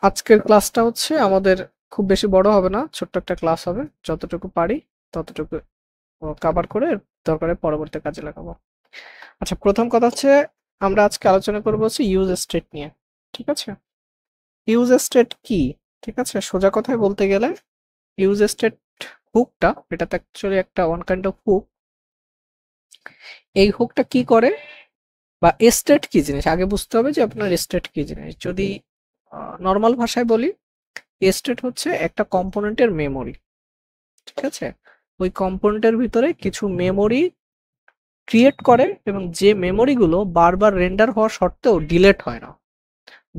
আজকের ক্লাসটা হচ্ছে আমাদের খুব বেশি বড় হবে না, ছোট্ট একটা ক্লাস হবে। যতটুকু পারি ততটুকু কভার করে দরকারে পরবর্তী কাজে লাগাবো। আচ্ছা, প্রথম কথা হচ্ছে আমরা আজকে আলোচনা করবো হচ্ছে ইউজ স্টেট নিয়ে। ঠিক আছে, ইউজ স্টেট কি? ঠিক আছে, সোজা কথায় বলতে গেলে ইউজ স্টেট হুকটা, এটা তো অ্যাকচুয়ালি একটা ওয়ান কাইন্ড অফ হুক। এই হুকটা কি করে বা স্টেট কি জিনিস আগে বুঝতে হবে, যে আপনার স্টেট কি জিনিস। যদি নর্মাল ভাষায় বলি, স্টেট হচ্ছে একটা কম্পোনেন্টের মেমোরি। ঠিক আছে, ওই কম্পোনেন্টের ভিতরে কিছু মেমোরি ক্রিয়েট করে এবং যে মেমোরিগুলো বারবার রেন্ডার হওয়া সত্ত্বেও ডিলেট হয় না।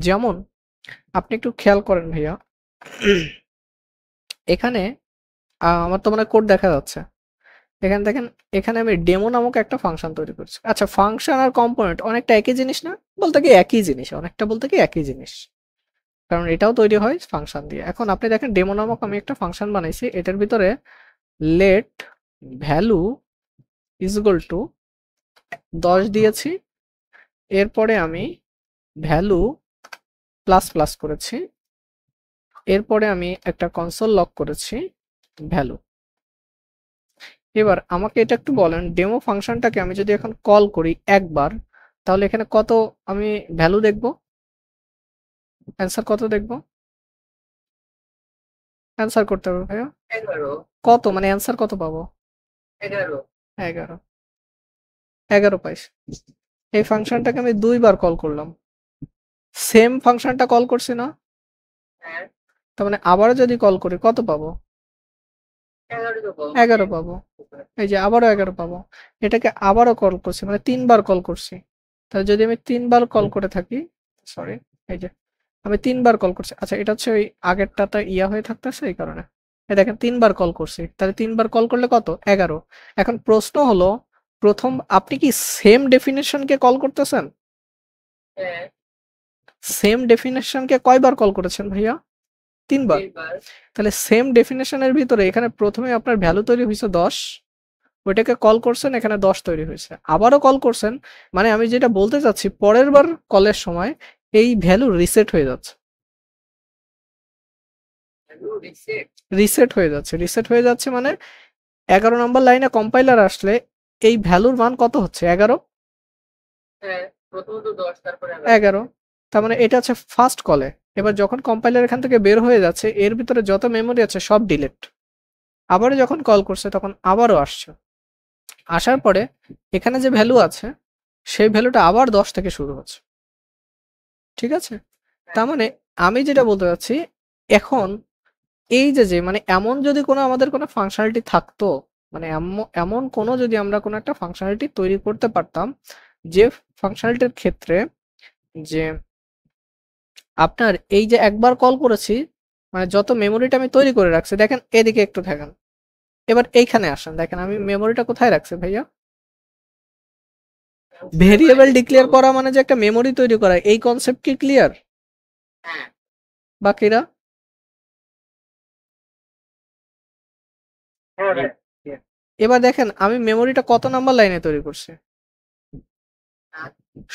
যেমন আপনি একটু খেয়াল করেন ভাইয়া, এখানে আমার তো মানে কোড দেখা যাচ্ছে। এখানে দেখেন, এখানে আমি ডেমো নামক একটা ফাংশন তৈরি করছি। আচ্ছা, ফাংশন আর কম্পোনেন্ট অনেকটা একই জিনিস না? বলতে কি একই জিনিস, অনেকটা বলতে কি একই জিনিস, কারণ এটাও তৈরি হয় ফাংশন দিয়ে। এখন আপনি দেখেন, ডেমো নামক আমি একটা ফাংশন বানাইছি, এটার ভিতরে let value is equal to 10 দিয়েছি। এরপরে আমি ভ্যালু প্লাস প্লাস করেছি। এরপরে আমি একটা কনসোল লক করেছি ভ্যালু। এবার আমাকে এটা একটু বলেন, ডেমো ফাংশনটাকে আমি যদি এখন কল করি একবার, তাহলে এখানে কত আমি ভ্যালু দেখব? অ্যান্সার কত দেখব? অ্যান্সার করতে হবে ভাইয়া। 11 কত মানে অ্যান্সার কত পাবো? 11 11। 11 পাইছি। এই ফাংশনটাকে আমি দুইবার কল করলাম, সেম ফাংশনটা কল করছি না? হ্যাঁ তার মানে আবারও যদি কল করি কত পাবো? 11 তো বল 11 পাবো। এই যে আবারও 11 পাবো। এটাকে আবারও কল করছি, মানে 3 বার কল করছি। তাহলে যদি আমি 3 বার কল করে থাকি, সরি, এই যে আমি 3 বার কল করছি। আচ্ছা, এটা হচ্ছে ওই আগেরটাতে ইয়া হয়ে থাকতেছে এই কারণে। এই দেখেন 3 বার কল করছি, তাহলে 3 বার কল করলে কত? 11। এখন প্রশ্ন হলো, প্রথম আপনি কি সেম ডেফিনেশনকে কল করতেছেন? হ্যাঁ সেম ডেফিনেশনকে কয়বার কল করেছেন ভাইয়া? 3 বার। 3 বার তাহলে সেম ডেফিনেশনের ভিতরে এখানে প্রথমে আপনার ভ্যালু তৈরি হয়েছে 10, ওইটাকে কল করছেন, এখানে 10 তৈরি হয়েছে। আবারও কল করছেন, মানে আমি যেটা বলতে চাচ্ছি, পরের বার কলের সময় এই ভ্যালু রিসেট হয়ে যাচ্ছে। ভ্যালু রিসেট রিসেট হয়ে যাচ্ছে, রিসেট হয়ে যাচ্ছে মানে 11 নম্বর লাইনে কম্পাইলার আসলে এই ভ্যালুর মান কত হচ্ছে? 11। হ্যাঁ প্রথমত 10 তারপরে 11 11, তার মানে এটা হচ্ছে ফার্স্ট কলে। এবার যখন কম্পাইলার এখান থেকে বের হয়ে যাচ্ছে, এর ভিতরে যত মেমোরি আছে সব ডিলিট। আবারও যখন কল করছে তখন আবারও আসছে। আসার পরে এখানে যে ভ্যালু আছে, সেই ভ্যালুটা আবার 10 থেকে শুরু হচ্ছে। ঠিক আছে, হ্যাঁ তার মানে আমি যেটা বলতে চাচ্ছি, এখন এই যে যে মানে এমন যদি কোনো আমাদের কোনো ফাংশনালিটি থাকতো, মানে এমন কোনো যদি আমরা কোনো একটা ফাংশনালিটি তৈরি করতে পারতাম, যে ফাংশনালিটির ক্ষেত্রে যে আপনার এই যে একবার কল করেছি, মানে যত মেমোরিটা আমি তৈরি করে রাখছি, দেখেন এদিকে একটু দেখেন, এবার এইখানে আসেন, দেখেন আমি মেমোরিটা কোথায় রাখছি ভাইয়া? ভেরিয়েবল বাইরে ডিক্লেয়ার করা মানে যে একটা মেমোরি তৈরি করা, এই কনসেপ্ট কি ক্লিয়ার হ্যাঁ বাকিরা? হ্যাঁ ভাই এবার দেখেন আমি মেমোরিটা কত নাম্বার লাইনে তৈরি করছি?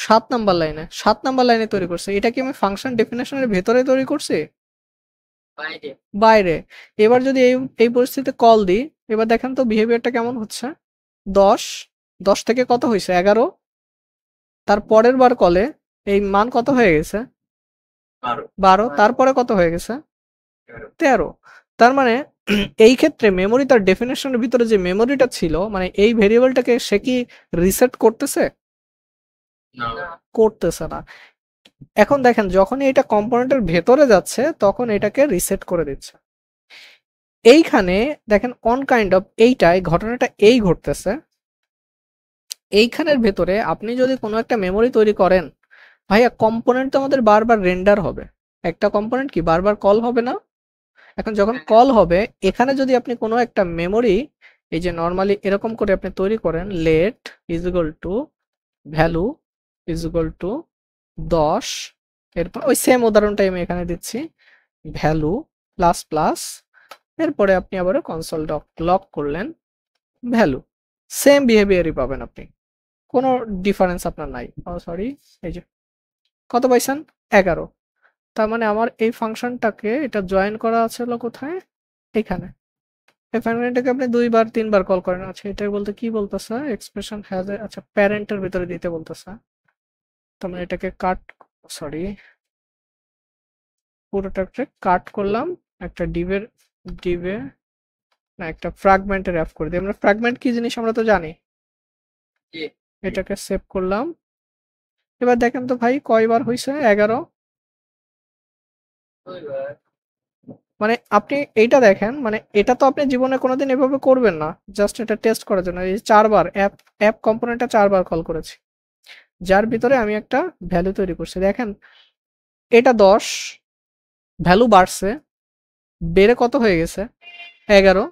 7 নাম্বার লাইনে। 7 নাম্বার লাইনে তৈরি করছি। এটা কি আমি ফাংশন ডেফিনেশনের ভেতরে তৈরি করছি? বাইরে বাইরে। এবার যদি এই পরিস্থিতিতে কল দিই, এবার দেখেন তো বিহেভিয়ারটা কেমন হচ্ছে? 10, 10 থেকে কত হইছে? 11। তার পরের বার কলে এই মান কত হয়ে গেছে? 12 12। তারপরে কত হয়ে গেছে? 13। তার মানে এই ক্ষেত্রে মেমোরি তার ডেফিনেশনের ভিতরে যে মেমোরিটা ছিল, মানে এই ভেরিয়েবলটাকে সে কি রিসেট করতেছে? না করতেছে না। এখন দেখেন, যখনই এটা কম্পোনেন্টের ভেতরে যাচ্ছে তখন এটাকে রিসেট করে দিচ্ছে। এইখানে দেখেন অন কাইন্ড অফ এইটাই ঘটনাটা এই ঘটতেছে। এইখানের ভেতরে আপনি যদি কোনো একটা মেমোরি তৈরি করেন, ভাইয়া কম্পোনেন্ট তো আমাদের বারবার রেন্ডার হবে। একটা কম্পোনেন্ট কি বারবার কল হবে না? এখন যখন কল হবে, এখানে যদি আপনি কোনো একটা মেমোরি এই যে নরমালি এরকম করে আপনি তৈরি করেন, let is equal to value is equal to 10, এরপর ওই সেম উদাহরণটাই আমি এখানে দিচ্ছি, ভ্যালু প্লাস প্লাস, এরপরে আপনি আবারও কনসোল লক করলেন ভ্যালু, সেম বিহেভিয়ারই পাবেন আপনি, কোনো ডিফারেন্স আপনার নাই। ও সরি, এই যে কত পাইছেন? 11। তার মানে আমার এই ফাংশনটাকে এটা জয়েন করা আছে হলো কোথায়, এখানে। এই ফাংশনটাকে আপনি 2 বার 3 বার কল করেন। আচ্ছা এটা বলতে কি বলতেছে, এক্সপ্রেশন হ্যাজ এ, আচ্ছা প্যারেন্টের ভিতরে দিতে বলতেছে। তার মানে এটাকে কাট, সরি পুরোটাকে কাট করলাম, একটা ডিভে না একটা ফ্র্যাগমেন্টে র্যাপ করে দিই। আমরা ফ্র্যাগমেন্ট কি জিনিস আমরা তো জানি। জি এটাকে সেভ করলাম। এবার দেখেন তো ভাই কয়বার হয়েছে, 11। 2 বার। মানে আপনি এইটা দেখেন, মানে এটা তো আপনি জীবনে কোনোদিন এভাবে করবেন না, জাস্ট এটা টেস্ট করার জন্য। এই 4 বার অ্যাপ কম্পোনেন্টটা 4 বার কল করেছি, যার ভিতরে আমি একটা ভ্যালু তৈরি করছি। দেখেন এটা 10, ভ্যালু বাড়ছে, বেড়ে কত হয়ে গেছে, 11।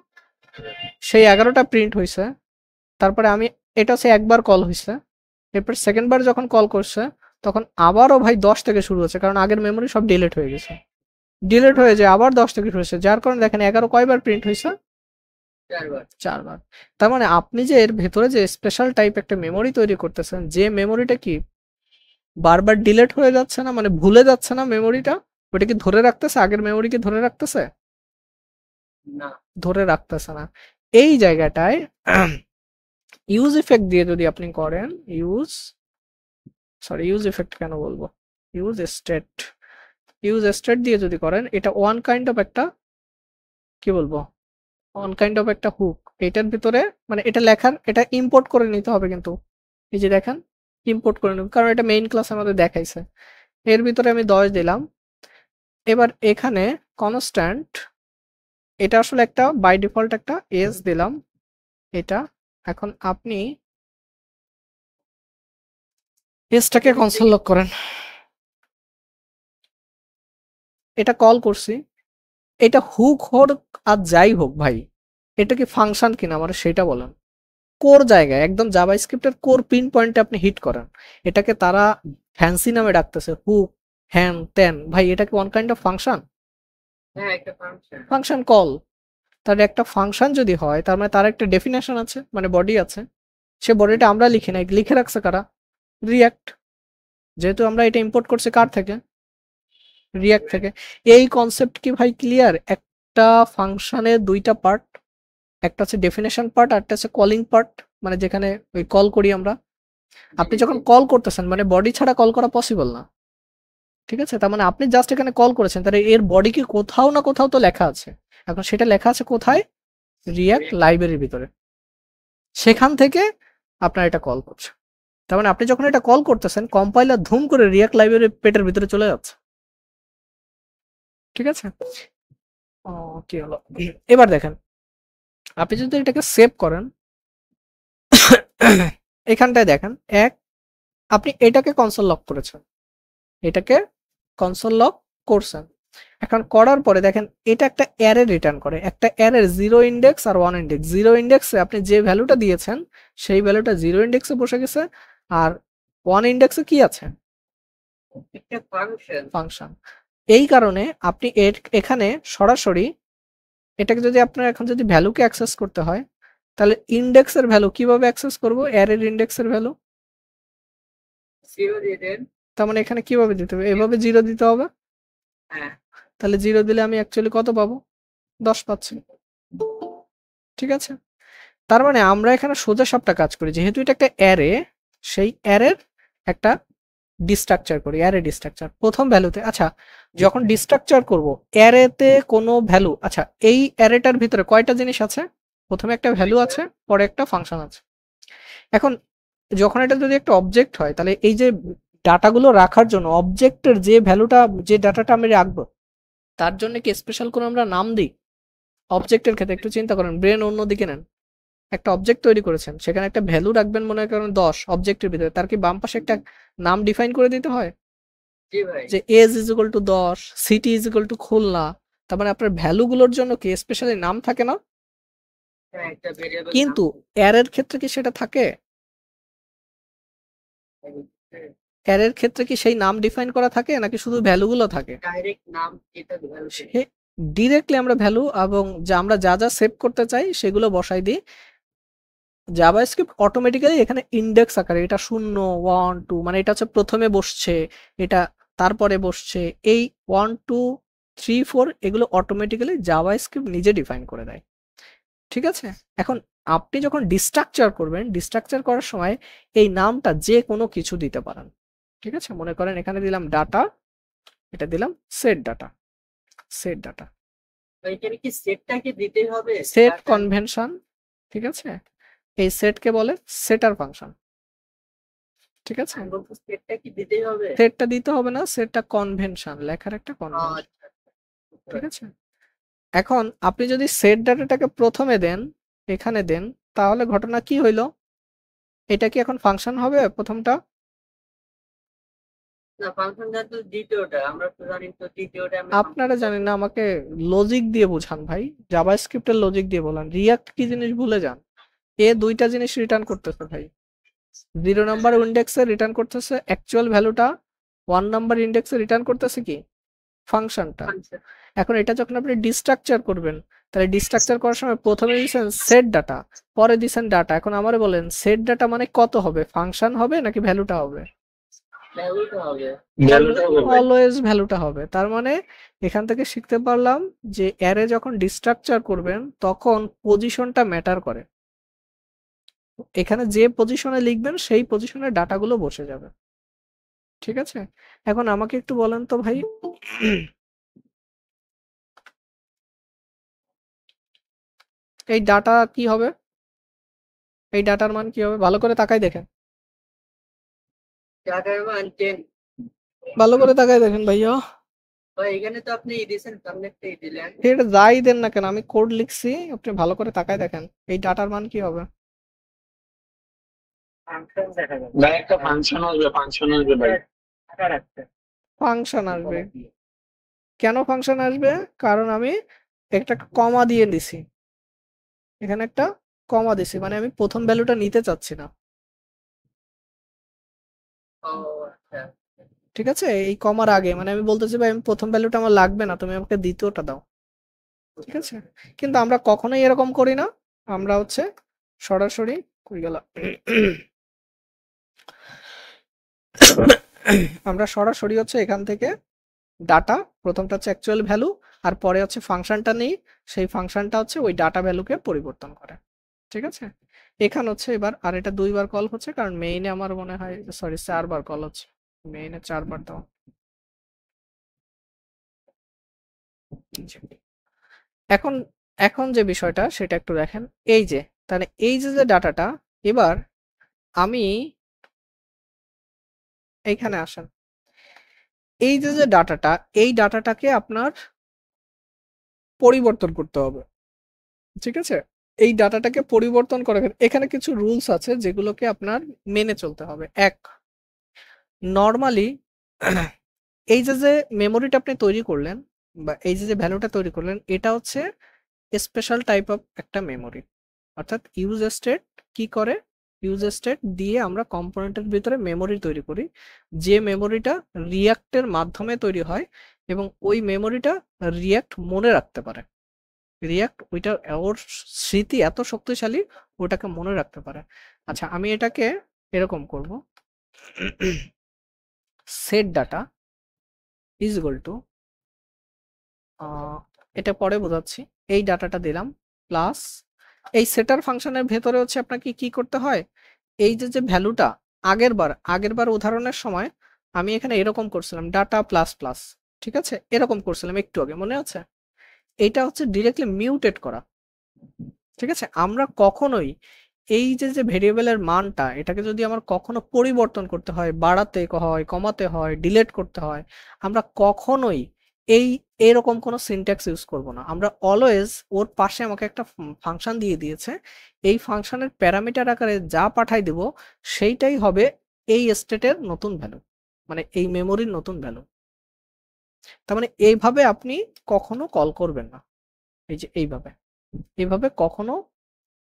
সেই 11টা প্রিন্ট হয়েছে। তারপরে আমি, এটা হচ্ছে একবার কল হয়েছে, এরপর সেকেন্ড বার যখন কল করছে তখন আবারও ভাই 10 থেকে শুরু হচ্ছে, কারণ আগের মেমোরি সব ডিলিট হয়ে গেছে। ডিলিট হয়ে যায় আবার 10 থেকে শুরু হচ্ছে, যার কারণে দেখেন 11 কয়বার প্রিন্ট হয়েছে, 4 বার। 4 বার। তার মানে আপনি যে এর ভেতরে যে স্পেশাল টাইপ একটা মেমোরি তৈরি করতেছেন, যে মেমোরিটা কি বারবার ডিলিট হয়ে যাচ্ছে না, মানে ভুলে যাচ্ছে না মেমোরিটা, ওটা কি ধরে রাখতেছে, আগের মেমোরিকে ধরে রাখতেছে, না। ধরে রাখতেছে না। এই জায়গাটায় ইউজ ইফেক্ট দিয়ে যদি আপনি করেন, ইউজ ইফেক্ট কেন বলবো, ইউজ স্টেট দিয়ে যদি করেন, এটা ওয়ান কাইন্ড অফ একটা, কি বলবো, ওয়ান কাইন্ড অফ একটা হুক। এটার ভিতরে মানে এটা লেখার, এটা ইম্পোর্ট করে নিতে হবে কিন্তু। এই যে দেখেন ইম্পোর্ট করে নেব, কারণ এটা মেইন ক্লাস আমাদের দেখাইছে। এর ভিতরে আমি 10 দিলাম। এবার এখানে কনস্ট্যান্ট, এটা আসলে একটা বাই ডিফল্ট একটা এজ দিলাম এটা। এখন আপনি এজটাকে কনসোল লক করেন, এটা কল করছি। এটা হুক হোক আর যাই হোক ভাই, এটা কি ফাংশন কিনা আমার সেটা বলেন। কোর জায়গায় একদম জাভাস্ক্রিপ্টের কোর পিন পয়েন্টে আপনি হিট করেন, এটাকে তারা ফ্যান্সি নামে ডাকতেছে, হুক হ্যান ত্যান, ভাই এটা কি ওয়ান কাইন্ড অফ ফাংশন, হ্যাঁ একটা ফাংশন। Function call. তাহলে একটা ফাংশন যদি হয় তার মানে তার একটা ডেফিনেশন আছে, মানে বডি আছে। সে বডিটা আমরা লিখি নাই, লিখে রাখছে কারা, রিয়াক্ট। যেহেতু আমরা এটা ইম্পোর্ট করছি কার থেকে, রিয়াক্ট থেকে। এই কনসেপ্ট কি ভাই ক্লিয়ার? একটা ফাংশনের 2টা পার্ট, একটা হচ্ছে ডেফিনেশন পার্ট, আর একটা হচ্ছে কলিং পার্ট, মানে যেখানে ওই কল করি আমরা। আপনি যখন কল করতেছেন মানে বডি ছাড়া কল করা পসিবল না, ঠিক আছে? তার মানে আপনি জাস্ট এখানে কল করেছেন, তাহলে এর বডি কি কোথাও না কোথাও তো লেখা আছে। এখন সেটা লেখা আছে কোথায়, রিয়াক্ট লাইব্রেরির ভিতরে, সেখান থেকে আপনার এটা কল করছে। তার মানে আপনি যখন এটা কল করতেছেন, কম্পাইলার ধুম করে রিয়াক্ট লাইব্রেরি পেটের ভিতরে চলে যাচ্ছে, ঠিক আছে? ও কি হলো, এবার দেখেন আপনি যদি এটাকে সেভ করেন, এখানটায় দেখেন আপনি এটাকে কনসোল লক করেছেন, এটাকে কনসোল লক করছেন। এখন করার পরে দেখেন এটা একটা অ্যারে রিটার্ন করে, একটা অ্যারের 0 ইন্ডেক্স আর 1 ইন্ডেক্স। 0 ইন্ডেক্সে আপনি যে ভ্যালুটা দিয়েছেন সেই ভ্যালুটা 0 ইন্ডেক্সে বসে গেছে, আর 1 ইন্ডেক্সে কি আছে, একটা ফাংশন। ফাংশন। এই কারণে আপনি এখানে সরাসরি এটাকে যদি আপনার এখন যদি ভ্যালুকে অ্যাক্সেস করতে হয়, তাহলে ইন্ডেক্সের ভ্যালু কিভাবে অ্যাক্সেস করব, অ্যারের ইন্ডেক্সের ভ্যালু। 0 দিয়ে দেন। তার মানে এখানে কিভাবে দিতে হবে, এভাবে 0 দিতে হবে। হ্যাঁ। তাহলে 0 দিলে আমি অ্যাকচুয়ালি কত পাবো, 10 পাচ্ছি, ঠিক আছে? তার মানে আমরা এখানে সোজা সাপটা কাজ করি, যেহেতু এটা একটা অ্যারে, সেই অ্যারের একটা ডিস্ট্রাকচার করি, অ্যারে ডিস্ট্রাকচার প্রথম ভ্যালুতে। আচ্ছা যখন ডিস্ট্রাকচার করব অ্যারেতে কোনো ভ্যালু, আচ্ছা এই অ্যারেটার ভিতরে কয়টা জিনিস আছে, প্রথমে একটা ভ্যালু আছে, পরে একটা ফাংশন আছে। এখন যখন এটা যদি একটা অবজেক্ট হয়, তাহলে এই যে ডাটাগুলো রাখার জন্য অবজেক্টের যে ভ্যালুটা, যে ডাটাটা আমি রাখবো, তার জন্য কি স্পেশাল করে আমরা নাম দিই? অবজেক্টের ক্ষেত্রে একটু চিন্তা করেন, ব্রেন অন্যদিকে নেন। একটা অবজেক্ট তৈরি করেছেন, সেখানে একটা ভ্যালু রাখবেন মনে করেন 10 অবজেক্টের ভিতরে, তার কি বাম পাশে একটা নাম ডিফাইন করে দিতে হয়, জি ভাই। যে age is equal to 10, city is equal to Khulna. তার মানে আপনার ভ্যালুগুলোর জন্য কি স্পেশালি নাম থাকে না? হ্যাঁ একটা ভেরিয়েবল নাম। কিন্তু অ্যারের ক্ষেত্রে কি সেটা থাকে? অ্যারের ক্ষেত্রে কি সেই নাম ডিফাইন করা থাকে নাকি শুধু ভ্যালুগুলো থাকে? ডাইরেক্ট নাম এটা ভ্যালু। সে ডিরেক্টলি আমরা ভ্যালু এবং আমরা যা যা সেভ করতে চাই সেগুলো বসাই দিই। জাভাস্ক্রিপ্ট অটোমেটিক্যালি এখানে ইন্ডেক্স আকারে, এটা 0 1 2, মানে এটা হচ্ছে প্রথমে বসছে, এটা তারপরে বসছে এই 1 2 3 4 এগুলো অটোমেটিক্যালি জাভাস্ক্রিপ্ট নিজে ডিফাইন করে দেয়। ঠিক আছে? এখন আপনি যখন ডিস্ট্রাকচার করবেন, ডিস্ট্রাকচার করার সময় এই নামটা যে কোনো কিছু দিতে পারেন। ঠিক আছে? মনে করেন এখানে দিলাম ডাটা, এটা দিলাম সেট ডাটা, সেট ডাটা। এখানে কি সেটটা কি দিতে হবে? সেট কনভেনশন, ঠিক আছে? এই সেটকে বলে সেটার ফাংশন। ঠিক আছে? সেটটা কি দিতে হবে? সেটটা দিতে হবে না, সেটটা কনভেনশন, লেখার একটা কনভেনশন। ঠিক আছে? এখন আপনি যদি সেট ডাটাটাকে প্রথমে দেন, এখানে দেন, তাহলে ঘটনা কি হইলো? এটা কি এখন ফাংশন হবে প্রথমটা? না, ফাংশন তো দ্বিতীয়টা, আমরা তো জানি তো দ্বিতীয়টা। আপনারা জানেন না, আমাকে লজিক দিয়ে বোঝান ভাই, জাভাস্ক্রিপ্টের লজিক দিয়ে বলেন। রিয়াক্ট কি জিনিস ভুলে যান। এ দুইটা জিনিস রিটার্ন করতেছে ভাই। 0 নাম্বার ইন্ডেক্সে রিটার্ন করতেছে অ্যাকচুয়াল ভ্যালুটা, 1 নাম্বার ইন্ডেক্সে রিটার্ন করতেছে কি ফাংশনটা। এখন এটা যখন আপনি ডিস্ট্রাকচার করবেন, তাহলে ডিস্ট্রাকচার করার সময় প্রথমে দিয়েছেন সেট ডাটা, পরে দিয়েছেন ডাটা। এখন আমারে বলেন সেট ডাটা মানে কত হবে, ফাংশন হবে নাকি ভ্যালুটা হবে? অলওয়েজ ভ্যালুটা হবে। তার মানে এখান থেকে শিখতে পারলাম যে অ্যারে যখন ডিস্ট্রাকচার করবেন তখন পজিশনটা ম্যাটার করে। এখানে যে পজিশনে লিখবেন সেই পজিশনে ডাটাগুলো বসে যাবে। ঠিক আছে? এখন আমাকে একটু বলেন তো ভাই, এই ডাটা কি হবে? এই ডাটার মান কি হবে? ভালো করে তাকাই দেখেন, ডাটার মান 10। ভালো করে তাকাই দেখেন ভাইয়া। এখানে তো আপনি দিয়েছেন, সামনেরটাই দিলেন। এটা যাই দেন না কেন, আমি কোড লিখছি, আপনি ভালো করে তাকাই দেখেন এই ডাটার মান কি হবে। ভাই একটা ফাংশন আসবে, ফাংশন আসবে ভাই। ফাংশন আসবে। কেন ফাংশন আসবে? কারণ আমি একটা কমা দিয়ে দিছি, এখানে একটা কমা দিছি, মানে আমি প্রথম ভ্যালুটা নিতে চাচ্ছি না। ঠিক আছে? এই কমার আগে মানে আমি বলতেছি ভাই আমি প্রথম ভ্যালুটা আমার লাগবে না, তুমি আমাকে দ্বিতীয়টা দাও। ঠিক আছে? কিন্তু আমরা কখনোই এরকম করি না। আমরা হচ্ছে সরাসরি কই গেল আমরা সরাসরি হচ্ছে এখান থেকে ডাটা, প্রথমটা হচ্ছে অ্যাকচুয়াল ভ্যালু, আর পরে হচ্ছে ফাংশনটা নেই, সেই ফাংশনটা হচ্ছে ওই ডাটা ভ্যালুকে পরিবর্তন করে। ঠিক আছে? এখানে হচ্ছে এবার, আর এটা 2 বার কল হচ্ছে কারণ মেইনে আমার মনে হয়, সরি 4 বার কল হচ্ছে, মেইনে 4 বার দাও। এখন এখন যে বিষয়টা সেটা একটু দেখেন, এই যে তাহলে এই যে ডাটাটা, এবার আমি এইখানে আসেন, এই যে ডাটাটা, এই ডাটাটাকে আপনার পরিবর্তন করতে হবে। ঠিক আছে? এই ডাটাটাকে পরিবর্তন করার ক্ষেত্রে এখানে কিছু রুলস আছে যেগুলোকে আপনার মেনে চলতে হবে। এক, নরমালি এই যে মেমোরিটা আপনি তৈরি করলেন বা এই যে ভ্যালুটা তৈরি করলেন, এটা হচ্ছে স্পেশাল টাইপ অফ একটা মেমোরি। অর্থাৎ ইউজ স্টেট কি করে, ইউজ স্টেট দিয়ে আমরা কম্পোনেন্টের ভিতরে মেমোরি তৈরি করি, যে মেমোরিটা রিয়াক্টের মাধ্যমে তৈরি হয় এবং ওই মেমোরিটা রিয়াক্ট মনে রাখতে পারে। রিয়াক্ট ওইটা, ওর স্মৃতি এত শক্তিশালী, ওটাকে মনে রাখতে পারে। আচ্ছা, আমি এটাকে এরকম করব, set data is equal two, এটা পরে বোঝাচ্ছি, এই ডাটাটা দিলাম প্লাস এই সেটার ফাংশনের ভেতরে হচ্ছে আপনাকে কি করতে হয়, এই যে ভ্যালুটা আগের বার উদাহরণের সময় আমি এখানে এরকম করছিলাম ডাটা প্লাস প্লাস, ঠিক আছে, এরকম করছিলাম একটু আগে, মনে আছে? এটা হচ্ছে ডিরেক্টলি মিউটেট করা। ঠিক আছে? আমরা কখনোই এই যে ভেরিয়েবলের মানটা, এটাকে যদি আমার কখনো পরিবর্তন করতে হয়, বাড়াতে হয়, কমাতে হয়, ডিলিট করতে হয়, আমরা কখনোই এরকম কোনো সিনট্যাক্স ইউজ করব না। আমরা অলওয়েজ ওর পাশে আমাকে একটা ফাংশন দিয়ে দিয়েছে, এই ফাংশনের প্যারামিটার আকারে যা পাঠাই দেব সেইটাই হবে এই স্টেটের নতুন ভ্যালু, মানে এই মেমোরির নতুন ভ্যালু। তার মানে এইভাবে আপনি কখনো কল করবেন না, এই যে এইভাবে কখনো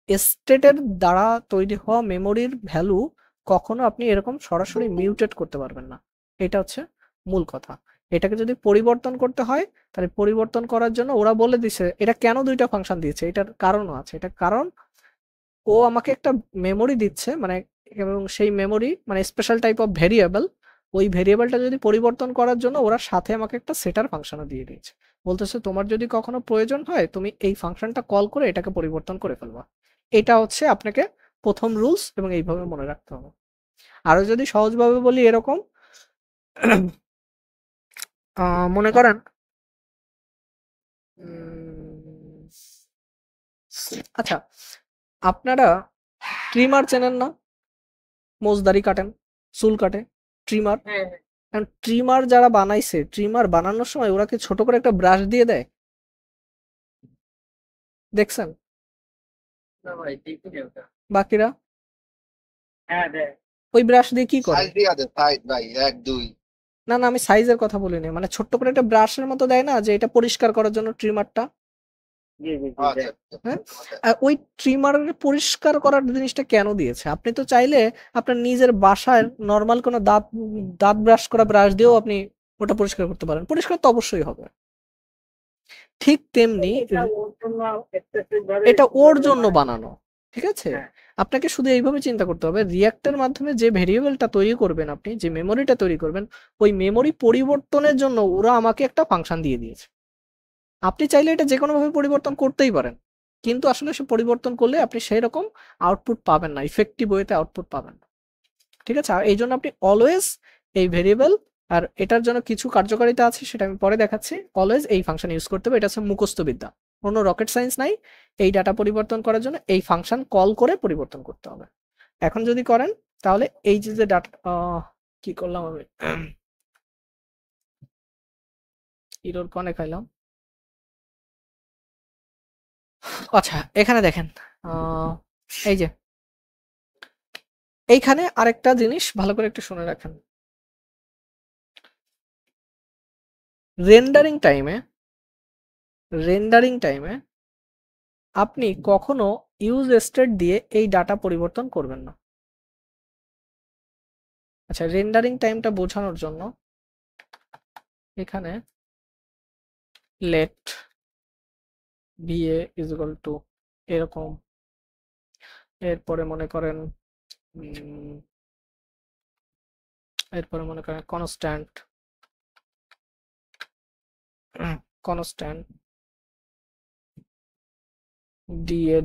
স্টেটের দ্বারা তৈরি হওয়া মেমোরির ভ্যালু কখনো আপনি এরকম সরাসরি মিউটেট করতে পারবেন না। এটা হচ্ছে মূল কথা। এটাকে যদি পরিবর্তন করতে হয়, তাহলে পরিবর্তন করার জন্য ওরা বলে দিছে, এটা কেন দুইটা ফাংশন দিয়েছে, এটার কারণও আছে। এটা কারণ ও আমাকে একটা মেমোরি দিচ্ছে, মানে এবং সেই মেমোরি মানে স্পেশাল টাইপ অফ ভেরিয়েবল, ওই ভেরিয়েবলটা যদি পরিবর্তন করার জন্য ওরা সাথে আমাকে একটা সেটার ফাংশনও দিয়ে দিয়েছে, বলতেছে তোমার যদি কখনো প্রয়োজন হয় তুমি এই ফাংশনটা কল করে এটাকে পরিবর্তন করে ফেলবা। এটা হচ্ছে আপনাকে প্রথম রুলস এবং এইভাবে মনে রাখতে হবে। আরো যদি সহজভাবে বলি এরকম, মনে করেন আচ্ছা আপনারা ট্রিমার চেনেন না? মোজদারি কাটেন, চুল কাটে, ট্রিমার। হ্যাঁ কারণ ট্রিমার যারা বানাইছে, ট্রিমার বানানোর সময় ওরা কি ছোট করে একটা ব্রাশ দিয়ে দেয়? দেখছেন? না ভাই দেখিনি ওটা। বাকিরা হ্যাঁ দেখ ওই ব্রাশ দিয়ে কি করে? সাইজ দিয়া দে সাইজ ভাই 1 2 না না, আমি সাইজের কথা বলিনি, মানে ছোট্ট করে একটা ব্রাশের মতো দেয় না, যে এটা পরিষ্কার করার জন্য ট্রিমারটা। জি জি জি আচ্ছা দেখ। হ্যাঁ, ওই ট্রিমারের পরিষ্কার করার জিনিসটা কেন দিয়েছে? আপনি তো চাইলে আপনার নিজের বাসায় নর্মাল কোনো দাঁত দাঁত ব্রাশ করা ব্রাশ দিয়েও আপনি ওটা পরিষ্কার করতে পারেন, পরিষ্কার তো অবশ্যই হবে। ঠিক তেমনি এটা ওর জন্য excessive ভাবে এটা ওর জন্য বানানো, ঠিক আছে? হ্যাঁ। আপনাকে শুধু এইভাবে চিন্তা করতে হবে, রিঅ্যাক্টের মাধ্যমে যে ভেরিয়েবলটা তৈরি করবেন, আপনি যে মেমোরিটা তৈরি করবেন, ওই মেমোরি পরিবর্তনের জন্য ওরা আমাকে একটা ফাংশন দিয়ে দিয়েছে। আপনি চাইলে এটা যে কোনোভাবে পরিবর্তন করতেই পারেন, কিন্তু আসলে সে পরিবর্তন করলে আপনি সেই রকম আউটপুট পাবেন না, ইফেক্টিভ ওয়েতে আউটপুট পাবেন না, ঠিক আছে? আর এই জন্য আপনি অলওয়েজ এই ভেরিয়েবল, আর এটার জন্য কিছু কার্যকারিতা আছে সেটা আমি পরে দেখাচ্ছি, অলওয়েজ এই ফাংশন ইউজ করতে হবে। এটা হচ্ছে মুখস্থ বিদ্যা, কোনো রকেট সায়েন্স নাই। এই ডাটা পরিবর্তন করার জন্য এই ফাংশন কল করে পরিবর্তন করতে হবে। এখন যদি করেন তাহলে এই যে ডাটা কি করলাম আমি, ইরর কনে খাইলাম। আচ্ছা এখানে দেখেন, এই যে এইখানে আরেকটা জিনিস ভালো করে একটু শুনে রাখেন। রেন্ডারিং টাইমে আপনি কখনো ইউজ স্টেট দিয়ে এই ডাটা পরিবর্তন করবেন না। আচ্ছা রেন্ডারিং টাইমটা বোঝানোর জন্য এখানে let va is equal to এরকম, এরপরে মনে করেন কনস্ট্যান্ট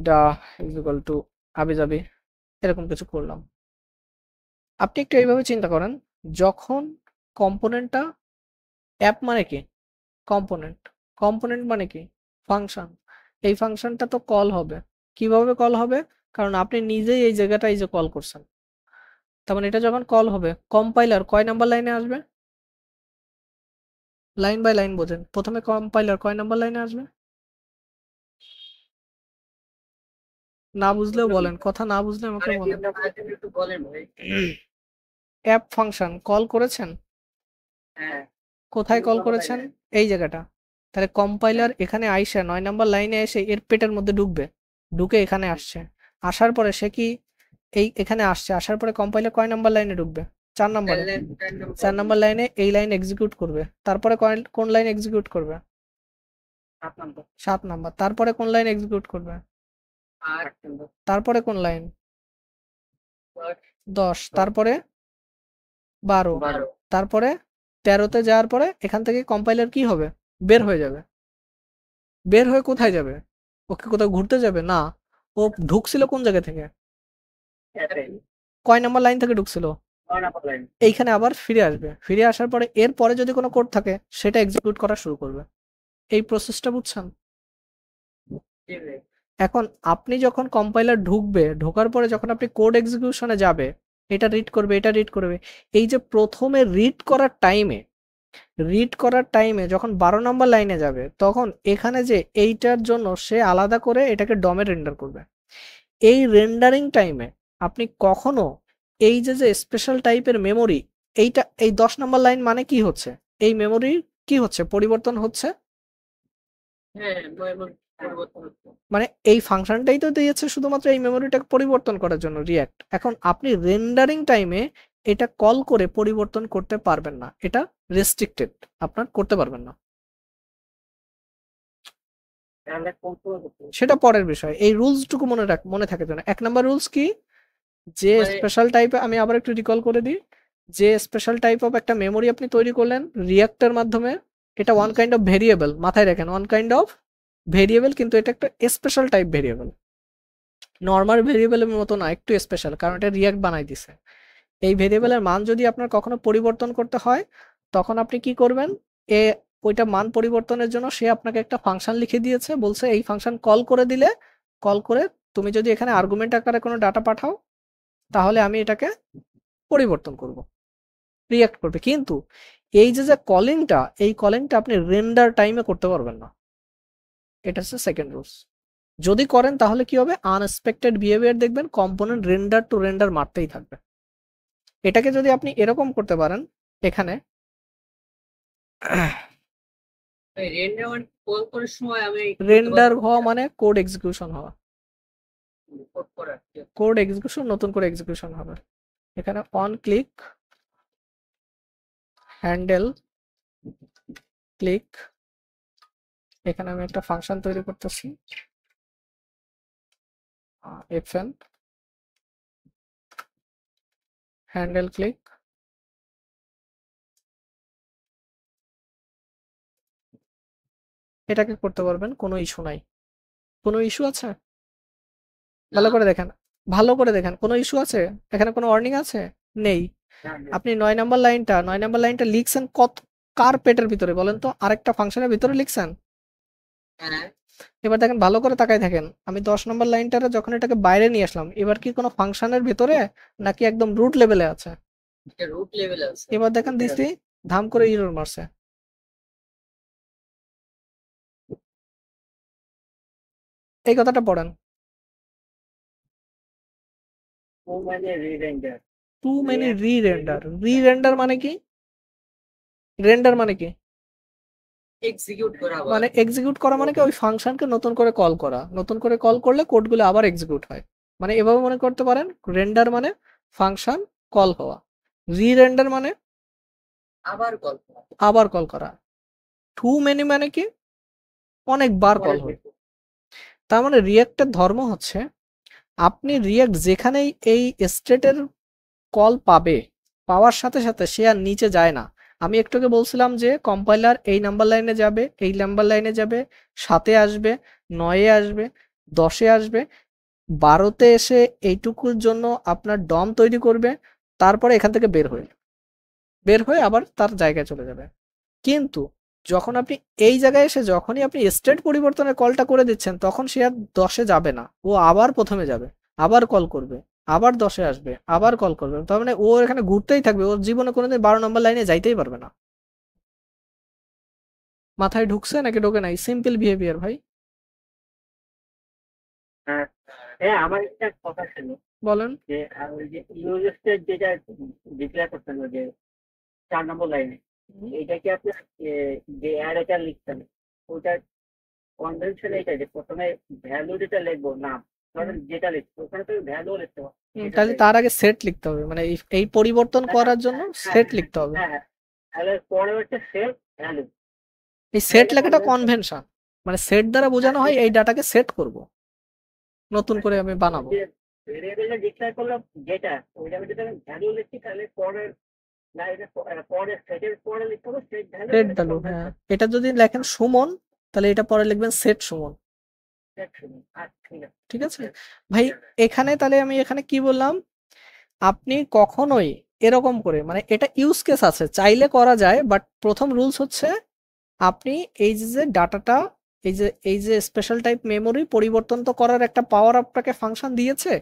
ডা ইজ ইকুয়াল টু আবিজাবি, এরকম কিছু করলাম। আপনি একটু এইভাবে চিন্তা করেন, যখন কম্পোনেন্টটা, অ্যাপ মানে কি কম্পোনেন্ট, কম্পোনেন্ট মানে কি ফাংশন, এই ফাংশনটা তো কল হবে। কিভাবে কল হবে? কারণ আপনি নিজেই এই জায়গাটা এই যে কল করছেন, তার মানে এটা যখন কল হবে, কম্পাইলার কয় নাম্বার লাইনে আসবে? লাইন বাই লাইন বোঝেন, প্রথমে কম্পাইলার কয় নাম্বার লাইনে আসবে? না বুঝলেও বলেন, কথা না বুঝলে আমাকে বলেন। একটু বলেন ভাই। অ্যাপ ফাংশন কল করেছেন, হ্যাঁ কোথায় কল করেছেন? এই জায়গাটা। তাহলে কম্পাইলার এখানে আইসা 9 নাম্বার লাইনে এসে এর পেটের মধ্যে ঢুকবে, ঢুকে এখানে আসছে, আসার পরে সে কি এখানে আসছে, আসার পরে কম্পাইলার কয় নাম্বার লাইনে ঢুকবে? 4 নাম্বারে। 4 নাম্বার লাইনে এই লাইন এক্সিকিউট করবে, তারপরে কোন লাইন এক্সিকিউট করবে? 7 নাম্বার। তারপরে কোন লাইন এক্সিকিউট করবে? তারপরে কোন লাইন? 10। তারপরে 12। তারপরে 13তে যাওয়ার পরে এখান থেকে কম্পাইলার কি হবে? বের হয়ে যাবে। বের হয়ে কোথায় যাবে? ওকে কোথাও ঘুরতে যাবে না, ও ঢুকছিল কোন জায়গা থেকে? কয় নাম্বার লাইন থেকে ঢুকছিল? এইখানে আবার ফিরে আসবে, ফিরে আসার পরে এর পরে যদি কোনো কোড থাকে সেটা এক্সিকিউট করা শুরু করবে। এই প্রসেসটা বুঝছেন? এখন আপনি যখন কম্পাইলার ঢুকবে, ঢোকার পরে যখন আপনি কোড এক্সিকিউশনে যাবে, এটা রিড করবে, এটা রিড করবে, এই যে প্রথমে রিড করার টাইমে যখন 12 নম্বর লাইনে যাবে, তখন এখানে যে এইটার জন্য সে আলাদা করে এটাকে ডমে রেন্ডার করবে। এই রেন্ডারিং টাইমে আপনি কখনো এই যে স্পেশাল টাইপের মেমোরি, এই 10 নম্বর লাইন মানে কি হচ্ছে? এই মেমোরি কি হচ্ছে? পরিবর্তন হচ্ছে। মানে এই ফাংশনটাই তো দিয়েছে শুধুমাত্র এই মেমোরিটাকে পরিবর্তন করার জন্য রিঅ্যাক্ট। এখন আপনি রেন্ডারিং টাইমে এটা কল করে পরিবর্তন করতে পারবেন না, এটা রেস্ট্রিক্টেড, আপনার করতে পারবেন না, সেটা পরের বিষয়। এই রুলসটুকু মনে থাকে যেন। 1 নাম্বার রুলস কি? যে স্পেশাল টাইপে, আমি আবার একটু রিকল করে দিই, যে স্পেশাল টাইপ অফ একটা মেমোরি আপনি তৈরি করলেন রিয়াক্টের মাধ্যমে, এটা ওয়ান কাইন্ড অফ ভেরিয়েবল, মাথায় রাখেন ওয়ান কাইন্ড অফ ভেরিয়েবল, কিন্তু এটা একটা স্পেশাল টাইপ ভেরিয়েবল, নর্মাল ভেরিয়েবলের মতো না, একটু স্পেশাল, কারণ এটা রিয়াক্ট বানাই দিছে। এই ভেরিয়েবলের মান যদি আপনার কখনো পরিবর্তন করতে হয়, তখন আপনি কি করবেন, ওইটা মান পরিবর্তনের জন্য সে আপনাকে একটা ফাংশন লিখে দিয়েছে, বলছে এই ফাংশন কল করে দিলে, কল করে তুমি যদি এখানে আর্গুমেন্ট আকারে কোনো ডাটা পাঠাও, তাহলে আমি এটাকে পরিবর্তন করব, রিয়াক্ট করবে। কিন্তু এই যে কলিংটা, এই কলিংটা আপনি রেন্ডার টাইমে করতে পারবেন না, এটা হচ্ছে সেকেন্ড রুলস। যদি করেন তাহলে কি হবে, আনএক্সপেক্টেড বিহেভিয়ার দেখবেন, কম্পোনেন্ট রেন্ডার টু রেন্ডার মারতেই থাকবে। এটাকে যদি আপনি এরকম করতে পারেন, এখানে রেন্ডার মানে কল করার সময় আমি রেন্ডার হওয়া মানে কোড এক্সিকিউশন হওয়া, কোড করা কোড এক্সিকিউশন, নতুন করে এক্সিকিউশন হবে। এখানে অন ক্লিক হ্যান্ডেল ক্লিক, এখানে আমি একটা ফাংশন তৈরি করতেছি fn হ্যান্ডেল ক্লিক, এটাকে করতে পারবেন, কোনো ইস্যু নাই। কোনো ইস্যু আছে? ভালো করে দেখেন, ভালো করে দেখেন, কোনো ইস্যু আছে এখানে? কোনো ওয়ার্নিং আছে? নেই। আপনি 9 নাম্বার লাইনটা লিখছেন কত, কার পেটের ভিতরে বলেন তো? আরেকটা ফাংশনের ভিতরে লিখছেন। হ্যাঁ এবার দেখেন, ভালো করে তাকাই থাকেন, আমি 10 নম্বর লাইনটারে যখন এটাকে বাইরে নিয়ে আসলাম, এবার কি কোনো ফাংশনের ভিতরে নাকি একদম রুট লেভেলে আছে? এটা রুট লেভেলে আছে। এবার দেখেন দিছি ধাম করে ইরর মারছে। এই কথাটা পড়েন, ও মানে রিরেন্ডার টু মেনি রি-রেন্ডার। রি-রেন্ডার মানে কি? রেন্ডার মানে কি? এক্সিকিউট করা মানে এক্সিকিউট করা মানে কি, ওই ফাংশনকে নতুন করে কল করা, নতুন করে কল করলে কোডগুলো আবার এক্সিকিউট হয়। মানে এভাবে মনে করতে পারেন, রেন্ডার মানে ফাংশন কল হওয়া, রি-রেন্ডার মানে আবার কল করা। আবার কল করা, টু মেনি মানে কি, অনেকবার কল হয়। তার মানে রিয়াক্টের ধর্ম হচ্ছে, আপনি রিয়াক্ট যেখানেই এই স্টেটের কল পাবে, পাওয়ার সাথে সাথে সে আর নিচে যায় না। আমি একটু আগে বলছিলাম যে কম্পাইলার এই নাম্বার লাইনে যাবে, এই নাম্বার লাইনে যাবে, 7-এ আসবে, 9-এ আসবে, 10-এ আসবে, 12-তে এসে এইটুকুর জন্য আপনার ডম তৈরি করবে, তারপরে এখান থেকে বের হয়ে আবার তার জায়গায় চলে যাবে। কিন্তু যখন আপনি এই জায়গায় এসে যখনই আপনি স্টেট পরিবর্তনের কলটা করে দিচ্ছেন, তখন সে আর 10-এ যাবে না, ও আবার প্রথমে যাবে, আবার কল করবে, আবার 10-এ আসবে, আবার কল করবে। তার মানে ও এখানে ঘুরতেই থাকবে, ওর জীবনে কোনোদিন 12 নম্বর লাইনে যাইতেই পারবে না। মাথায় ঢুকছে নাকি ঢোকে নাই? সিম্পল বিহেভিয়ার ভাই। হ্যাঁ আমার একটা কথা ছিল বলেন। যে ওই যে ইউজার যেটা ডিক্লেয়ার করতেন ওই যে 4 নম্বর লাইনে, এটা কি আপনি যে অ্যারেটা লিখতেন ওটা কনভেনশন এটা যে প্রথমে ভ্যালু যেটা লিখবো নাম, ধরেন যেটা লিখবো ওখানে তো ভ্যালু লিখতে হবে। তাহলে তার আগে সেট লিখতে হবে, মানে এই পরিবর্তন করার জন্য সেট লিখতে হবে। হ্যাঁ তাহলে পরে হচ্ছে সেট ভ্যালু। এই সেট লেখাটা কনভেনশন, মানে সেট দ্বারা বোঝানো হয় এই ডাটাকে সেট করব, নতুন করে আমি বানাবো। ভেরিয়েবলে ডিক্লেয়ার করলাম যেটা ওইটা আমি যদি ভ্যালু লিখি তাহলে পরের লাইনে পরে সেটের পরে লিখতে হবে সেট ভ্যালু। হ্যাঁ, এটা যদি লেখেন সুমন, তাহলে এটা পরে লিখবেন সেট সুমন। ঠিক আছে ভাই। এখানে তাহলে আমি এখানে কি বললাম, আপনি কখনোই এরকম করে, মানে এটা ইউজ কেস আছে, চাইলে করা যায়, বাট প্রথম রুলস হচ্ছে আপনি এই যে ডাটাটা, এই যে স্পেশাল টাইপ মেমোরি পরিবর্তন তো করার একটা পাওয়ার আপনাকে ফাংশন দিয়েছে,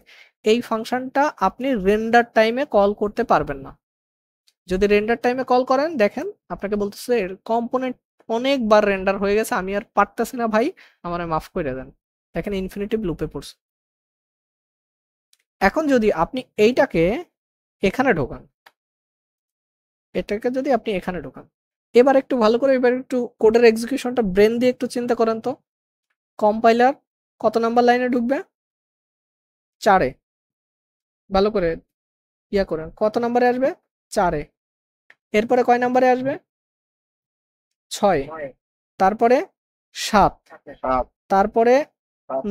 এই ফাংশনটা আপনি রেন্ডার টাইমে কল করতে পারবেন না। যদি রেন্ডার টাইমে কল করেন, দেখেন আপনাকে বলতেছে কম্পোনেন্ট অনেকবার রেন্ডার হয়ে গেছে, আমি আর পারতেছি না ভাই, আমারে মাফ করে দেন। দেখেন ইনফিনিটিভ লুপে পড়ছে। এখন যদি আপনি এইটাকে এখানে ঢোকান, এটাকে যদি আপনি এখানে ঢোকান, এবার একটু ভালো করে, এবার একটু কোডের এক্সিকিউশনটা ব্রেন দিয়ে একটু চিন্তা করেন তো। কম্পাইলার কত নাম্বার লাইনে ঢুকবে? 4-এ। ভালো করে ইয়া করেন, কত নাম্বারে আসবে? 4-এ। এরপরে কয় নাম্বারে আসবে? 6, তারপরে 7, তারপরে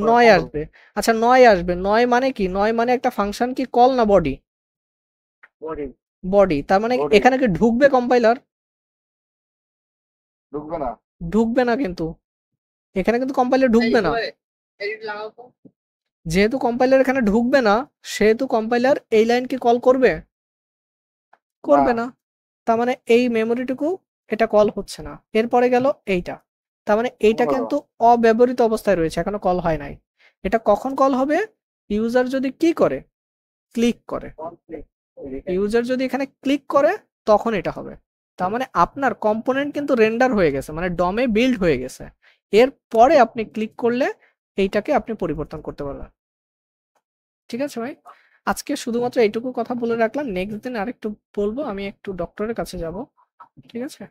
9 আসবে। আচ্ছা 9 আসবে, 9 মানে কি? 9 মানে একটা ফাংশন কি কল না বডি? বডি, তার মানে Body। এখানে কি ঢুকবে কম্পাইলার? ঢুকবে না। ঢুকবে না, কিন্তু এখানে কিন্তু কম্পাইলার ঢুকবে না। যেহেতু কম্পাইলার এখানে ঢুকবে না, সেহেতু কম্পাইলার এই লাইনকে কল করবে? করবে না। তার মানে এই মেমোরিটুকু এটা কল হচ্ছে না। এরপরে গেল এইটা, তার মানে এইটা বলো। কিন্তু অব্যবহৃত অবস্থায় রয়েছে, এখনো কল হয় নাই। এটা কখন কল হবে? ইউজার যদি কি করে, ক্লিক করে। ইউজার যদি এখানে ক্লিক করে তখন এটা হবে। তার মানে আপনার কম্পোনেন্ট কিন্তু রেন্ডার হয়ে গেছে, মানে ডমে বিল্ড হয়ে গেছে। এরপরে আপনি ক্লিক করলে এইটাকে আপনি পরিবর্তন করতে পারবেন। ঠিক আছে ভাই, আজকে শুধুমাত্র এইটুকু কথা বলে রাখলাম। নেক্সট দিন আরেকটু বলবো, আমি একটু ডক্টরের কাছে যাব। ঠিক আছে।